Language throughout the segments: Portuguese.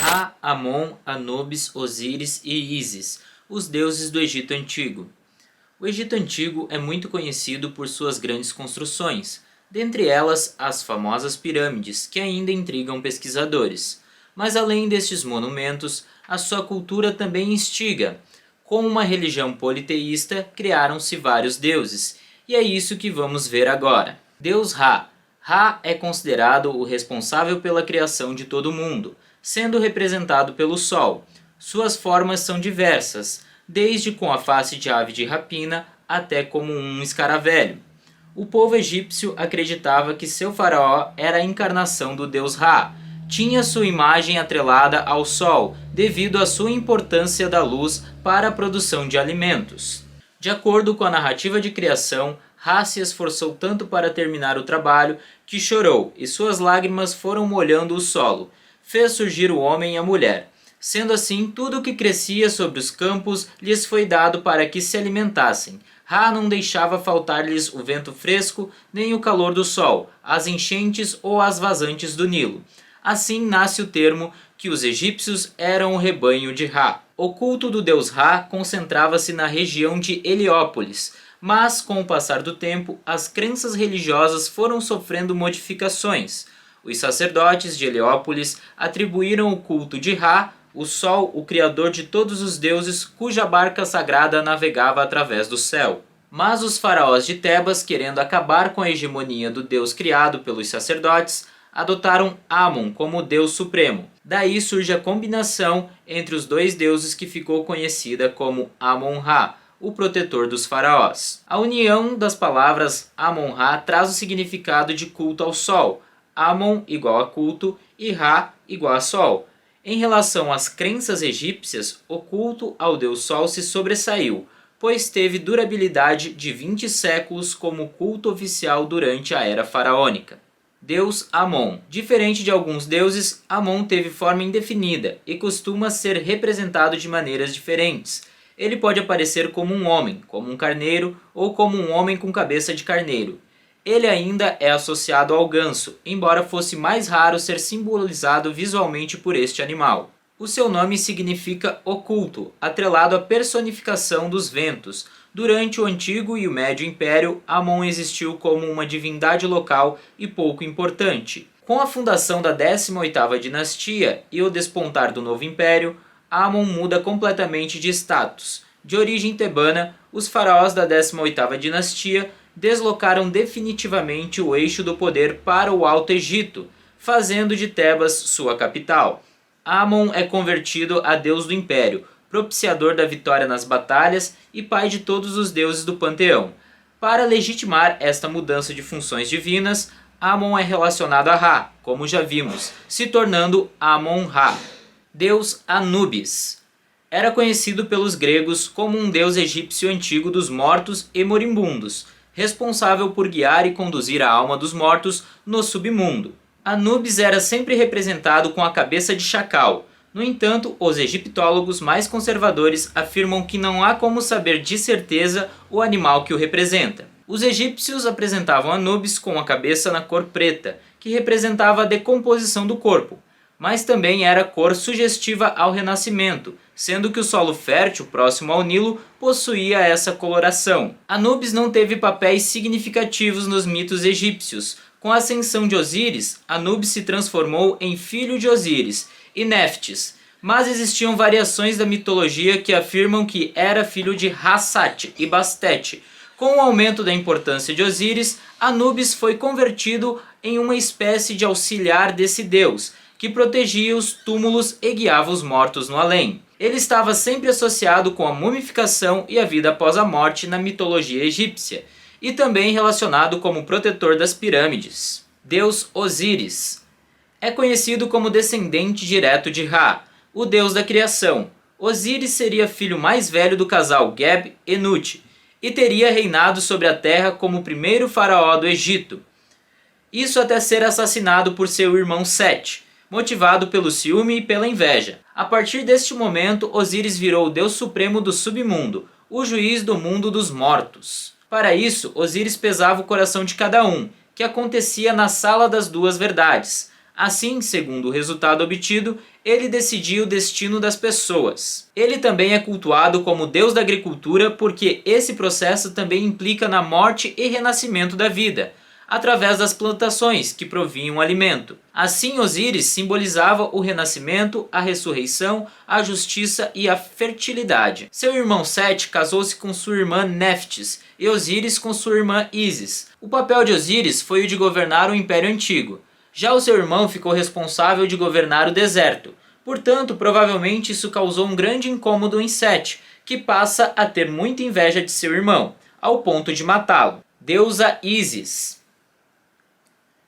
Ra, Amon, Anubis, Osíris e Ísis, os deuses do Egito Antigo. O Egito Antigo é muito conhecido por suas grandes construções, dentre elas as famosas pirâmides, que ainda intrigam pesquisadores. Mas além destes monumentos, a sua cultura também instiga. Com uma religião politeísta, criaram-se vários deuses, e é isso que vamos ver agora. Deus Ra. Ra é considerado o responsável pela criação de todo o mundo, sendo representado pelo Sol. Suas formas são diversas, desde com a face de ave de rapina até como um escaravelho. O povo egípcio acreditava que seu faraó era a encarnação do deus Ra. Tinha sua imagem atrelada ao Sol, devido à sua importância da luz para a produção de alimentos. De acordo com a narrativa de criação, Ra se esforçou tanto para terminar o trabalho que chorou, e suas lágrimas foram molhando o solo. Fez surgir o homem e a mulher. Sendo assim, tudo o que crescia sobre os campos lhes foi dado para que se alimentassem. Ra não deixava faltar-lhes o vento fresco, nem o calor do sol, as enchentes ou as vazantes do Nilo. Assim nasce o termo que os egípcios eram o rebanho de Ra. O culto do deus Ra concentrava-se na região de Heliópolis, mas com o passar do tempo, as crenças religiosas foram sofrendo modificações. Os sacerdotes de Heliópolis atribuíram o culto de Ra, o Sol, o criador de todos os deuses, cuja barca sagrada navegava através do céu. Mas os faraós de Tebas, querendo acabar com a hegemonia do deus criado pelos sacerdotes, adotaram Amon como deus supremo. Daí surge a combinação entre os dois deuses que ficou conhecida como Amon-Ra, o protetor dos faraós. A união das palavras Amon-Ra traz o significado de culto ao sol. Amon igual a culto e Ra igual a sol. Em relação às crenças egípcias, o culto ao deus Sol se sobressaiu, pois teve durabilidade de 20 séculos como culto oficial durante a era faraônica. Deus Amon. Diferente de alguns deuses, Amon teve forma indefinida e costuma ser representado de maneiras diferentes. Ele pode aparecer como um homem, como um carneiro ou como um homem com cabeça de carneiro. Ele ainda é associado ao ganso, embora fosse mais raro ser simbolizado visualmente por este animal. O seu nome significa oculto, atrelado à personificação dos ventos. Durante o Antigo e o Médio Império, Amon existiu como uma divindade local e pouco importante. Com a fundação da 18ª dinastia e o despontar do Novo Império, Amon muda completamente de status. De origem tebana, os faraós da 18ª dinastia deslocaram definitivamente o eixo do poder para o Alto Egito, fazendo de Tebas sua capital. Amon é convertido a deus do império, propiciador da vitória nas batalhas e pai de todos os deuses do panteão. Para legitimar esta mudança de funções divinas, Amon é relacionado a Ra, como já vimos, se tornando Amon-Ra. Deus Anubis. Era conhecido pelos gregos como um deus egípcio antigo dos mortos e moribundos, responsável por guiar e conduzir a alma dos mortos no submundo. Anubis era sempre representado com a cabeça de chacal. No entanto, os egiptólogos mais conservadores afirmam que não há como saber de certeza o animal que o representa. Os egípcios apresentavam Anubis com a cabeça na cor preta, que representava a decomposição do corpo, mas também era cor sugestiva ao renascimento, sendo que o solo fértil próximo ao Nilo possuía essa coloração. Anubis não teve papéis significativos nos mitos egípcios. Com a ascensão de Osíris, Anubis se transformou em filho de Osíris e Néftis, mas existiam variações da mitologia que afirmam que era filho de Hassat e Bastet. Com o aumento da importância de Osíris, Anubis foi convertido em uma espécie de auxiliar desse deus, que protegia os túmulos e guiava os mortos no além. Ele estava sempre associado com a mumificação e a vida após a morte na mitologia egípcia, e também relacionado como protetor das pirâmides. Deus Osíris. É conhecido como descendente direto de Ra, o deus da criação. Osíris seria filho mais velho do casal Geb e Nut, e teria reinado sobre a terra como o primeiro faraó do Egito. Isso até ser assassinado por seu irmão Sete, motivado pelo ciúme e pela inveja. A partir deste momento, Osíris virou o deus supremo do submundo, o juiz do mundo dos mortos. Para isso, Osíris pesava o coração de cada um, que acontecia na Sala das Duas Verdades. Assim, segundo o resultado obtido, ele decidia o destino das pessoas. Ele também é cultuado como deus da agricultura porque esse processo também implica na morte e renascimento da vida, através das plantações que provinham alimento. Assim, Osíris simbolizava o renascimento, a ressurreição, a justiça e a fertilidade. Seu irmão Sete casou-se com sua irmã Néftis e Osíris com sua irmã Ísis. O papel de Osíris foi o de governar o Império Antigo. Já o seu irmão ficou responsável de governar o deserto. Portanto, provavelmente isso causou um grande incômodo em Sete, que passa a ter muita inveja de seu irmão, ao ponto de matá-lo. Deusa Ísis.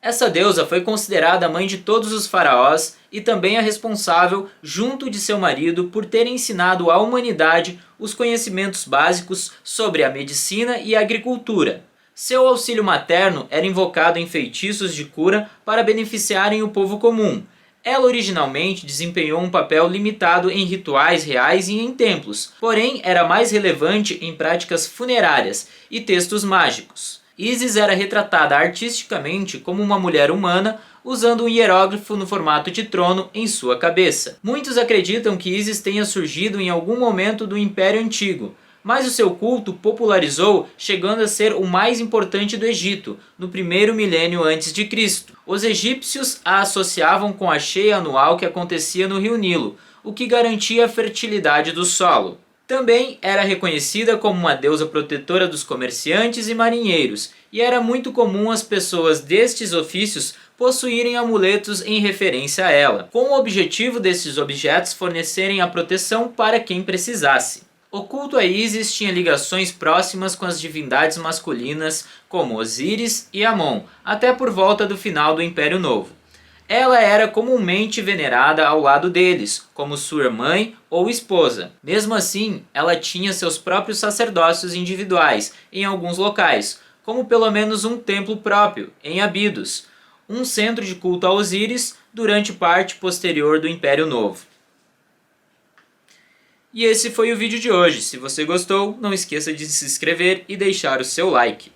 Essa deusa foi considerada a mãe de todos os faraós e também a responsável, junto de seu marido, por ter ensinado à humanidade os conhecimentos básicos sobre a medicina e a agricultura. Seu auxílio materno era invocado em feitiços de cura para beneficiarem o povo comum. Ela originalmente desempenhou um papel limitado em rituais reais e em templos, porém era mais relevante em práticas funerárias e textos mágicos. Ísis era retratada artisticamente como uma mulher humana, usando um hieróglifo no formato de trono em sua cabeça. Muitos acreditam que Ísis tenha surgido em algum momento do Império Antigo, mas o seu culto popularizou, chegando a ser o mais importante do Egito, no primeiro milênio antes de Cristo. Os egípcios a associavam com a cheia anual que acontecia no rio Nilo, o que garantia a fertilidade do solo. Também era reconhecida como uma deusa protetora dos comerciantes e marinheiros, e era muito comum as pessoas destes ofícios possuírem amuletos em referência a ela, com o objetivo desses objetos fornecerem a proteção para quem precisasse. O culto a Ísis tinha ligações próximas com as divindades masculinas como Osíris e Amon, até por volta do final do Império Novo. Ela era comumente venerada ao lado deles, como sua mãe ou esposa. Mesmo assim, ela tinha seus próprios sacerdócios individuais em alguns locais, como pelo menos um templo próprio, em Abidos, um centro de culto a Osíris durante parte posterior do Império Novo. E esse foi o vídeo de hoje. Se você gostou, não esqueça de se inscrever e deixar o seu like.